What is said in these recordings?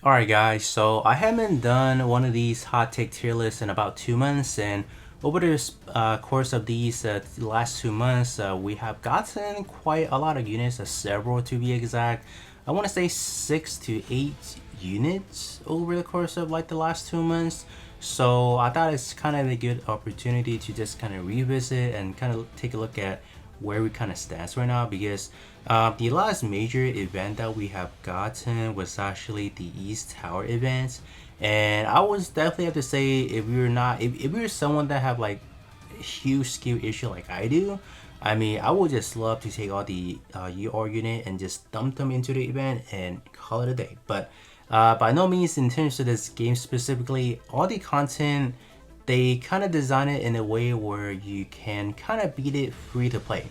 Alright guys, so I haven't done one of these hot take tier lists in about 2 months, and over the course of these last 2 months, we have gotten quite a lot of units, several to be exact. I want to say 6 to 8 units over the course of like the last 2 months. So I thought it's kind of a good opportunity to just kind of revisit and kind of take a look at where we kind of stand right now, because the last major event that we have gotten was actually the East Tower event, and I was definitely have to say, if you're not if you're someone that have like a huge skill issue like I do, I mean, I would just love to take all the UR unit and just dump them into the event and call it a day. But by no means, in terms of this game specifically, all the content, they kind of design it in a way where you can kind of beat it free to play.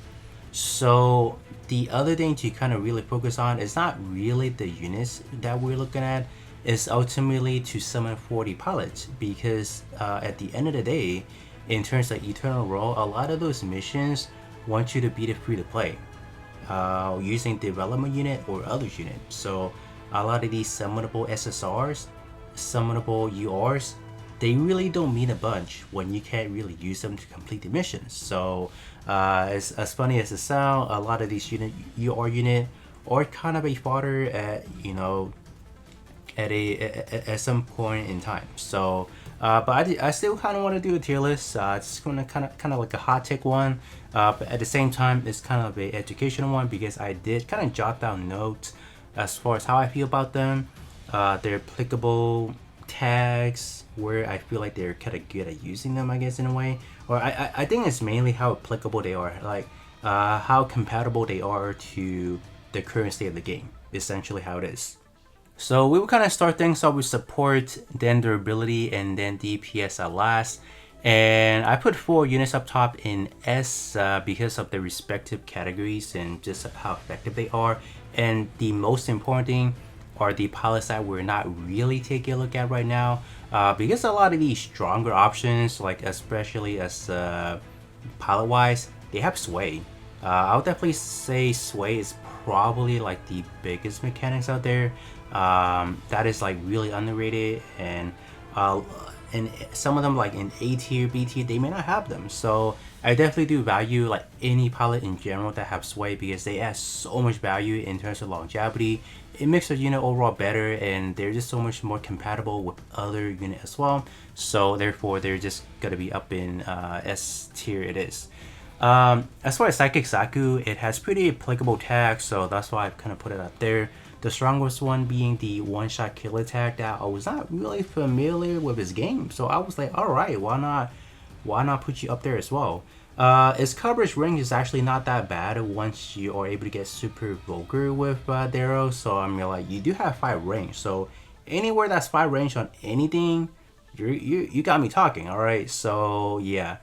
So the other thing to kind of really focus on is not really the units that we're looking at, is ultimately to summon 40 pilots, because at the end of the day, in terms of Eternal Role, a lot of those missions want you to beat it free to play using development unit or other unit. So a lot of these summonable SSRs, summonable URs, they really don't mean a bunch when you can't really use them to complete the missions. So as funny as it sounds, a lot of these UR unit are kind of a fodder at at some point in time. So but I still kind of want to do a tier list. It's gonna kind of like a hot take one, but at the same time it's kind of a educational one, because I did kind of jot down notes as far as how I feel about them, their applicable tags, where I feel like they're kind of good at using them, I guess, in a way. Or I think it's mainly how applicable they are, like how compatible they are to the current state of the game, essentially how it is. So we will kind of start things off with support, then durability, and then DPS at last. And I put 4 units up top in S because of the respective categories and just how effective they are. And the most important thing are the pilots that we're not really taking a look at right now, because a lot of these stronger options, like especially as pilot wise, they have sway. I would definitely say sway is probably like the biggest mechanics out there. That is like really underrated, and some of them, like in A tier, B tier, they may not have them. So I definitely do value like any pilot in general that have sway, because they add so much value in terms of longevity. It makes the unit overall better, and they're just so much more compatible with other units as well. So therefore, they're just gonna be up in S tier. It is. As far as Psychic Zaku, it has pretty applicable tags, so that's why I've kind of put it up there. The strongest one being the one-shot kill attack that I was not really familiar with his game, so I was like, all right, why not put you up there as well? Its coverage range is actually not that bad once you are able to get super vulgar with Darrow. So I mean, like, you do have 5 range, so anywhere that's 5 range on anything, you got me talking. All right, so yeah,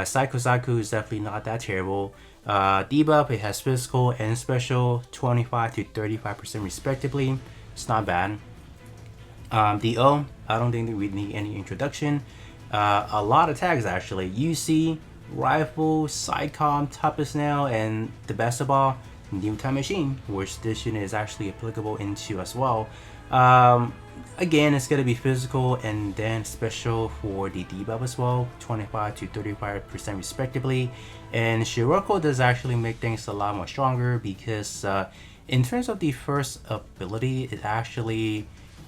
Psycho Zaku is definitely not that terrible. Debuff, it has physical and special, 25 to 35% respectively. It's not bad. DO, I don't think that we need any introduction. A lot of tags actually. UC, Rifle, Psycom, Toughest Nail, and the best of all, New Time Machine, which this unit is actually applicable into as well. Again, it's going to be physical and then special for the debuff as well, 25 to 35% respectively. And Shiroko does actually make things a lot more stronger, because in terms of the first ability, it actually,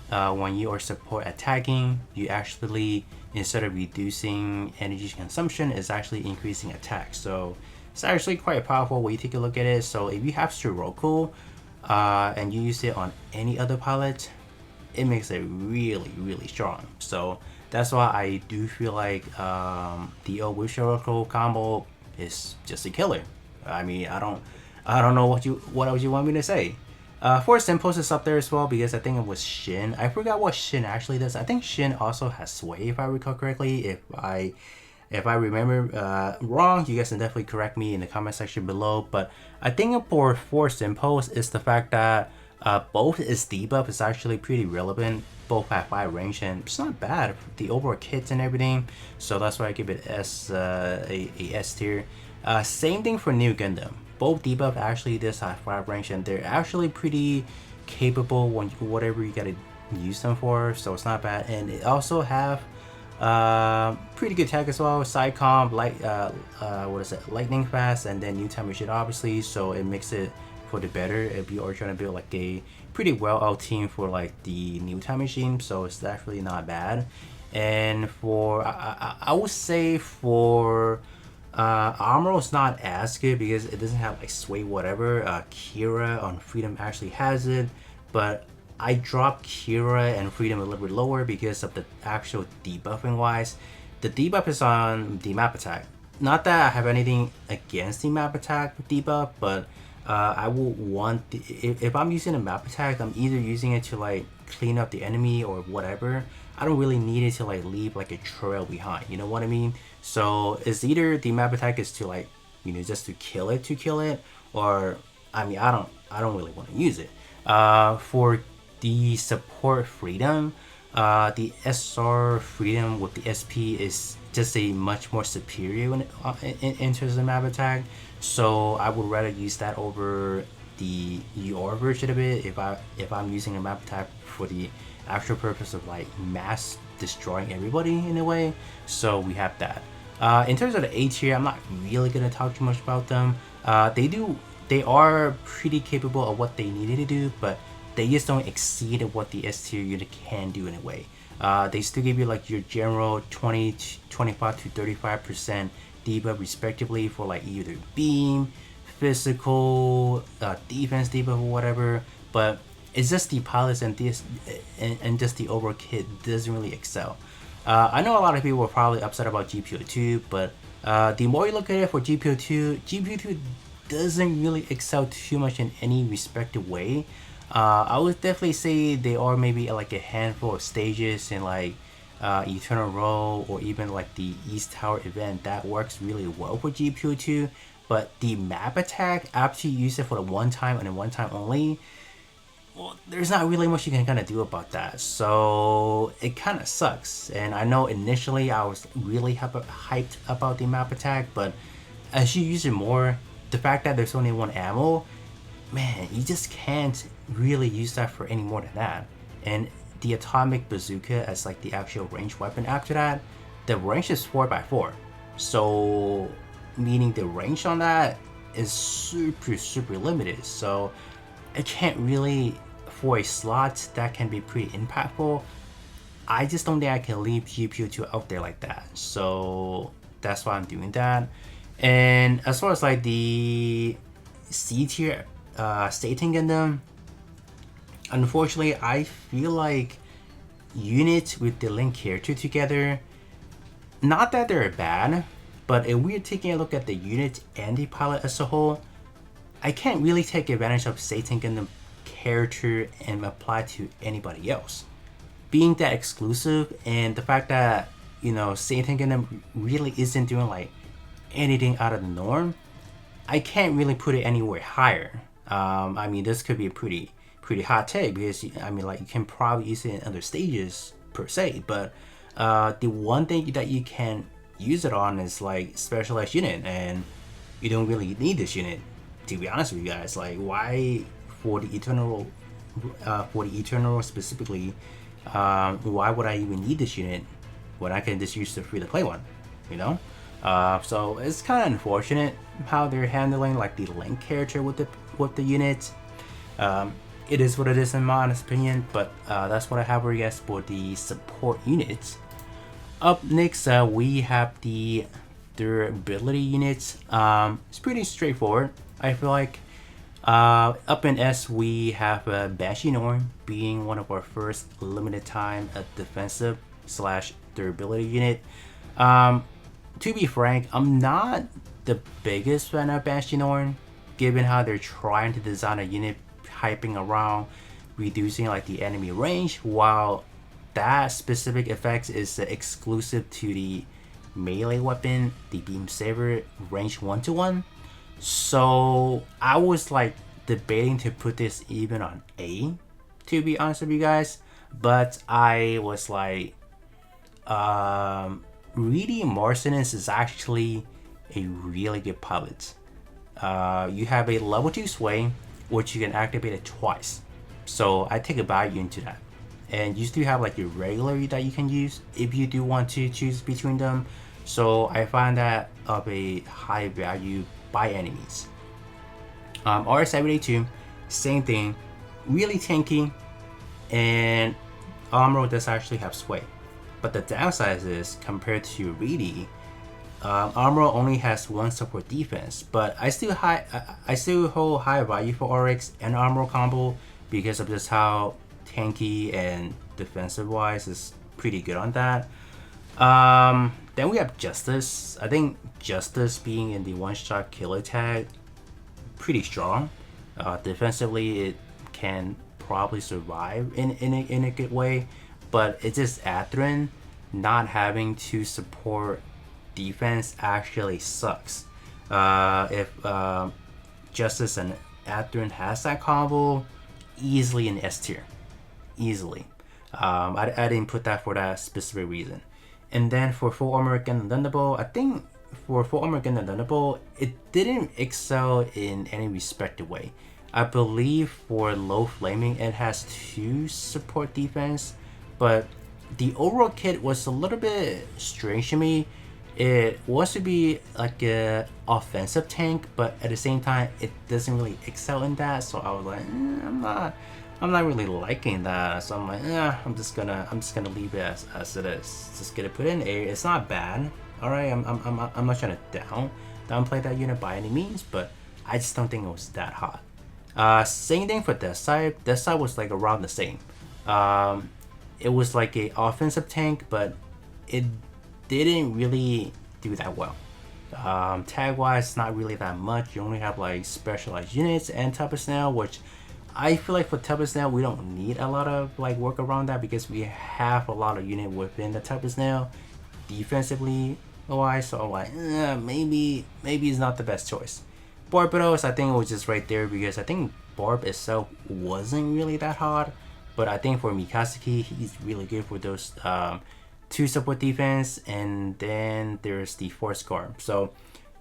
when you are support attacking, you actually, instead of reducing energy consumption, is actually increasing attack. So it's actually quite powerful when you take a look at it. So if you have Shiroko and you use it on any other pilot, it makes it really strong. So that's why I do feel like the with Shiroko combo is just a killer. I mean, I don't know what else you want me to say. Force Impulse is up there as well, because I think it was Shin. I forgot what Shin actually does. I think Shin also has sway, if I recall correctly. If I remember wrong, you guys can definitely correct me in the comment section below. But I think for Force Impulse is the fact that both its debuff is actually pretty relevant. Both have 5 range, and it's not bad, the overall kits and everything. So that's why I give it S, a S tier. Same thing for New Gundam. Both debuff actually does have 5 range, and they're actually pretty capable when whatever you gotta use them for, so it's not bad. And it also have pretty good tech as well. Side comp, what is it? Lightning fast, and then new time machine obviously. So it makes it for the better if you are trying to build like a pretty well out team for like the new time machine. So it's definitely not bad. And for I would say for armor is not as good because it doesn't have like sway whatever. Kira on Freedom actually has it, but I dropped Kira and Freedom a little bit lower because of the actual debuffing wise. The debuff is on the map attack. Not that I have anything against the map attack debuff, but I will want if I'm using a map attack, I'm either using it to like clean up the enemy or whatever. I don't really need it to like leave like a trail behind. You know what I mean? So it's either the map attack is to like just to kill it, or I mean I don't really want to use it. For the support Freedom, the SR Freedom with the SP is just a much more superior when in terms of map attack. So I would rather use that over the UR version of it if I'm using a map attack for the actual purpose of like mass destroying everybody in a way. So we have that. In terms of the A tier, I'm not really gonna talk too much about them. They are pretty capable of what they needed to do, but they just don't exceed what the S tier unit can do in a way. They still give you like your general 25 to 35% debuff respectively for like either beam, physical, defense debuff or whatever, but it's just the pilots and this and just the overall kit doesn't really excel. I know a lot of people were probably upset about GPO2, but the more you look at it for GPO2 doesn't really excel too much in any respective way. I would definitely say they are maybe like a handful of stages in like Eternal Row or even like the East Tower event that works really well for GPO2, but the map attack after you use it for the one time and a one time only, well, there's not really much you can kind of do about that. So it kind of sucks. And I know initially I was really hyped about the map attack, but as you use it more, the fact that there's only one ammo, man, you just can't really use that for any more than that. And the atomic bazooka as like the actual range weapon after that, the range is 4x4. So meaning the range on that is super limited. So it can't really, for a slot that can be pretty impactful, I just don't think I can leave GPO2 out there like that. So that's why I'm doing that. And as far as like the C tier Satan Gundam, unfortunately I feel like units with the Link character together, not that they're bad, but if we're taking a look at the unit and the pilot as a whole, I can't really take advantage of Satan Gundam character and apply to anybody else. Being that exclusive and the fact that Satan Gundam really isn't doing like anything out of the norm, I can't really put it anywhere higher. I mean, this could be a pretty hot take because I mean, like you can probably use it in other stages per se, but the one thing that you can use it on is like specialized unit, and you don't really need this unit, to be honest with you guys. Like, why for the Eternal specifically, why would I even need this unit when I can just use the free to play one, so it's kind of unfortunate how they're handling like the Link character with the unit. It is what it is in my honest opinion, but that's what I have for you guys for the support units. Up next, we have the durability units. It's pretty straightforward, I feel like. Up in S, we have Banshee Norn being one of our first limited time defensive / durability unit. To be frank, I'm not the biggest fan of Banshee Norn, given how they're trying to design a unit hyping around reducing like the enemy range, while that specific effect is exclusive to the melee weapon, the Beam Saber, range 1-to-1. So I was like debating to put this even on A, to be honest with you guys, but I was like, Reedy Marcinus is actually a really good pilot. You have a level 2 sway, which you can activate it twice. So I take a value into that. and you do have like your regular that you can use if you do want to choose between them. So I find that of a high value by any means. RS-782, same thing, really tanky, and Armor does actually have sway. But the downside is, compared to Reedy, Armor only has one support defense, but I still hold high value for RX and Armor combo because of just how tanky and defensive wise is pretty good on that. Then we have Justice. I think Justice being in the one-shot killer tag, pretty strong. Defensively, it can probably survive in a good way, but it's just Atherin not having to support defense actually sucks. If Justice and Atherin has that combo, easily in S tier, easily. I didn't put that for that specific reason. And then for Full Armor Gundam Thunderbolt, I think for Full Armor Gundam Thunderbolt, it didn't excel in any respective way. I believe for low flaming, it has 2 support defense, but the overall kit was a little bit strange to me. It wants to be like a offensive tank, but at the same time, it doesn't really excel in that. So I was like, I'm not really liking that. So I'm like, I'm just gonna leave it as it is. Just get it put in A. It's not bad. All right, I'm not trying to downplay that unit by any means, but I just don't think it was that hot. Same thing for this side. This side was like around the same. It was like a offensive tank, but it didn't really do that well. Tag wise, not really that much. You only have like specialized units and Tupper Snail, which I feel like for Tupper Snail we don't need a lot of like work around that because we have a lot of unit within the Tupper Snail defensively wise. So I'm like, maybe it's not the best choice. Barbados, I think it was just right there because I think Barb itself wasn't really that hard, but I think for Mikazuki, he's really good for those 2 support defense, and then there's the Force Guard. So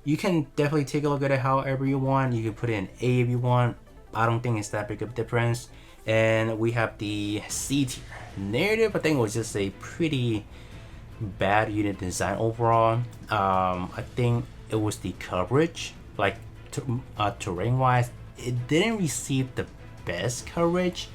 you can definitely take a look at it however you want. You can put it in A if you want. I don't think it's that big of a difference. And we have the C tier. Narrative, I think, was just a pretty bad unit design overall. I think it was the coverage, like terrain wise, it didn't receive the best coverage,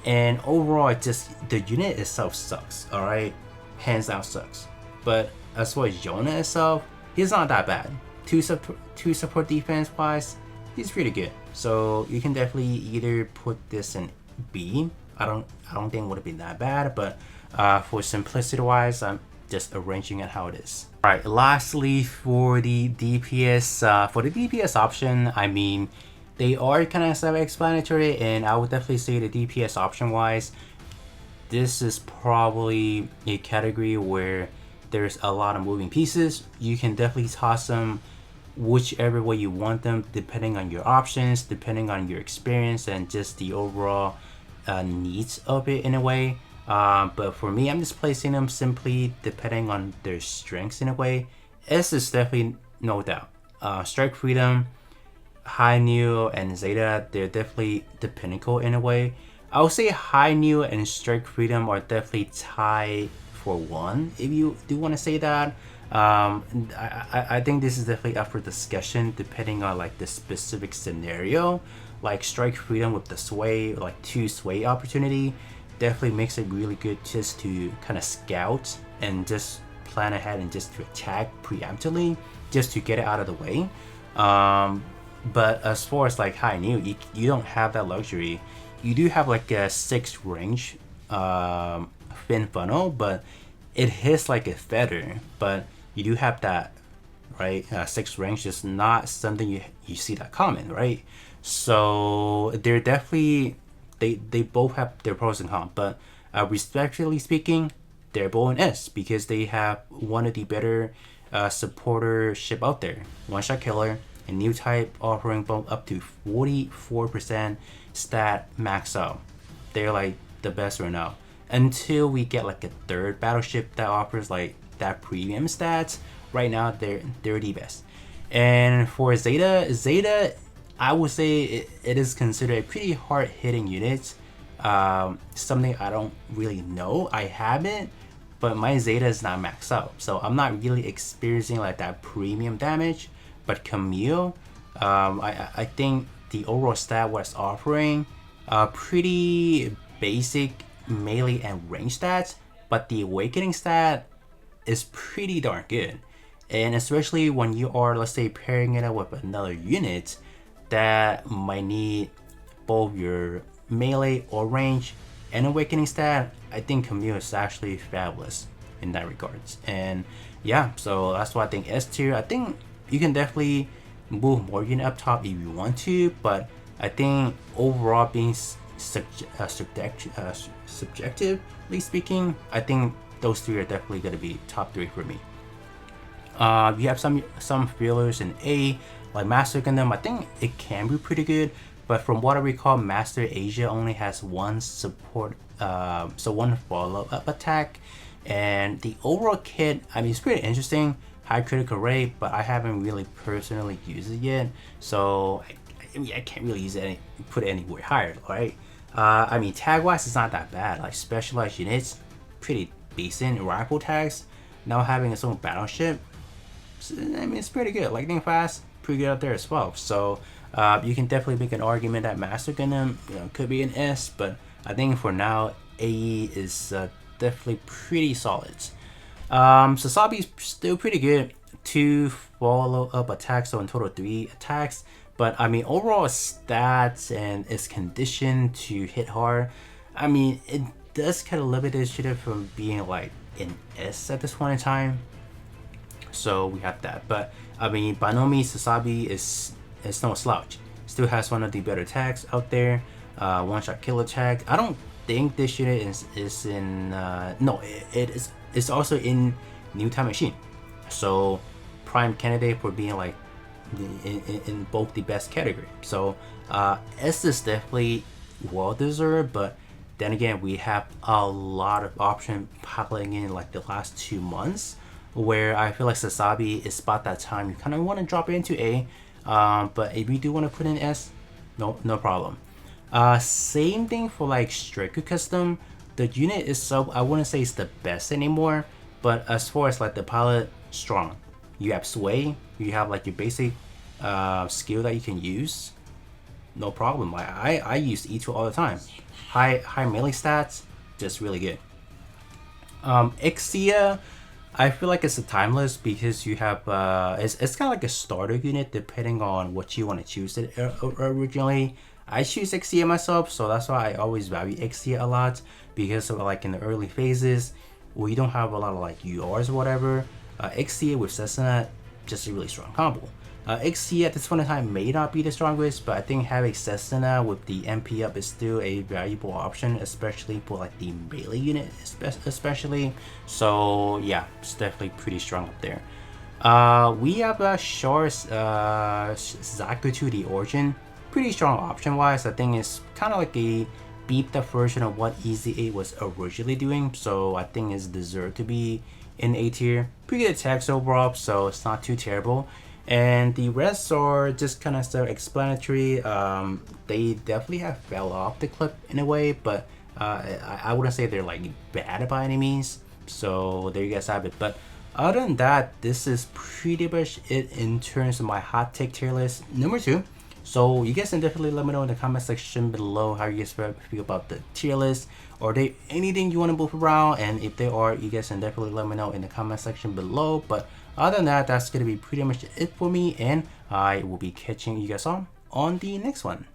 and overall it just, the unit itself sucks. All right, hands down sucks. But as far as Yona itself, he's not that bad. 2 support defense wise, he's pretty good. So you can definitely either put this in B. I don't think it would have been that bad, but for simplicity wise, I'm just arranging it how it is. All right, lastly for the DPS option, I mean, they are kind of self-explanatory, and I would definitely say the DPS option wise, this is probably a category where there's a lot of moving pieces. You can definitely toss them whichever way you want them, depending on your options, depending on your experience, and just the overall needs of it in a way. But for me, I'm just placing them simply depending on their strengths in a way. S is definitely no doubt. Strike Freedom, High Neo, and Zeta, they're definitely the pinnacle in a way. I would say High Neo and Strike Freedom are definitely tied for 1, if you do want to say that. I think this is definitely up for discussion depending on like the specific scenario. Like Strike Freedom with the sway, like 2 sway opportunity, definitely makes it really good just to kind of scout and just plan ahead and just to attack preemptively, just to get it out of the way. But as far as like High Neo, you don't have that luxury. You do have like a 6 range fin funnel, but it hits like a feather. But you do have that, right? 6 range is not something you see that common, right? So they're definitely, they both have their pros and cons, but respectively speaking, they're both in S because they have one of the better supporter ship out there. One Shot Killer, a new type offering bump up to 44% stat max out. They're like the best right now. Until we get like a 3rd battleship that offers like that premium stats, right now they're the best. And for Zeta, I would say it is considered a pretty hard hitting unit. something I don't really know. I haven't, but my Zeta is not maxed out, so I'm not really experiencing like that premium damage. But Camille, I think the overall stat was offering pretty basic melee and range stats, but the awakening stat is pretty darn good. And especially when you are, let's say, pairing it up with another unit that might need both your melee or range and awakening stat, I think Camille is actually fabulous in that regards. And yeah, so that's why I think S tier. I think you can definitely move more unit up top if you want to, but I think overall being subjectively speaking, I think those three are definitely going to be top three for me. You have some fillers in A, like Master Gundam. I think it can be pretty good, but from what I recall, Master Asia only has one support, so one follow-up attack, and the overall kit, I mean, it's pretty interesting, high critical rate, but I haven't really personally used it yet, so I can't really use it put it anywhere higher, right? I mean, tag-wise, it's not that bad. Like specialized units, pretty decent. Rifle tags, now having its own battleship, I mean, it's pretty good. Lightning fast, pretty good out there as well. So you can definitely make an argument that Master Gundam, could be an S, but I think for now, AE is definitely pretty solid. Sasabi's still pretty good. 2 follow-up attacks, so in total 3 attacks. But I mean, overall stats and its condition to hit hard, I mean, it does kind of limit this shit from being like an S at this point in time. So we have that. But I mean, by no means Sasabi is no slouch. Still has one of the better attacks out there. One-shot kill attack. I don't think this unit is in no, it's also in New Time Machine. So prime candidate for being like in both the best category. So S is definitely well deserved, but then again, we have a lot of options popping in like the last 2 months, where I feel like Sasabi is about that time you kind of want to drop it into A, but if you do want to put in S, no problem. Same thing for like Striker Custom. The unit itself, I wouldn't say it's the best anymore, but as far as like the pilot, strong. You have sway, you have like your basic skill that you can use, no problem. I use E2 all the time. High melee stats, just really good. Ixia, I feel like it's a timeless because you have it's kind of like a starter unit depending on what you want to choose it originally. I choose Ixia myself, so that's why I always value Ixia a lot, because of like in the early phases we don't have a lot of like URs or whatever. Ixia with Cessna, just a really strong combo. Ixia at this point in time may not be the strongest, but I think having Cessna with the MP up is still a valuable option, especially for like the melee unit especially. So yeah, it's definitely pretty strong up there. We have Char's Zakuto the Origin, pretty strong option wise. I think it's kind of like a beefed up version of what EZ8 was originally doing, so I think it's deserved to be in A tier. Pretty good attacks overall, so it's not too terrible. And the rest are just kind of self-explanatory. They definitely have fell off the cliff in a way, but I wouldn't say they're like bad by any means. So there you guys have it. But other than that, this is pretty much it in terms of my hot take tier list number 2. So you guys can definitely let me know in the comment section below how you guys feel about the tier list. Are there anything you want to move around? And if they are, you guys can definitely let me know in the comment section below. But other than that, that's going to be pretty much it for me. And I will be catching you guys on the next one.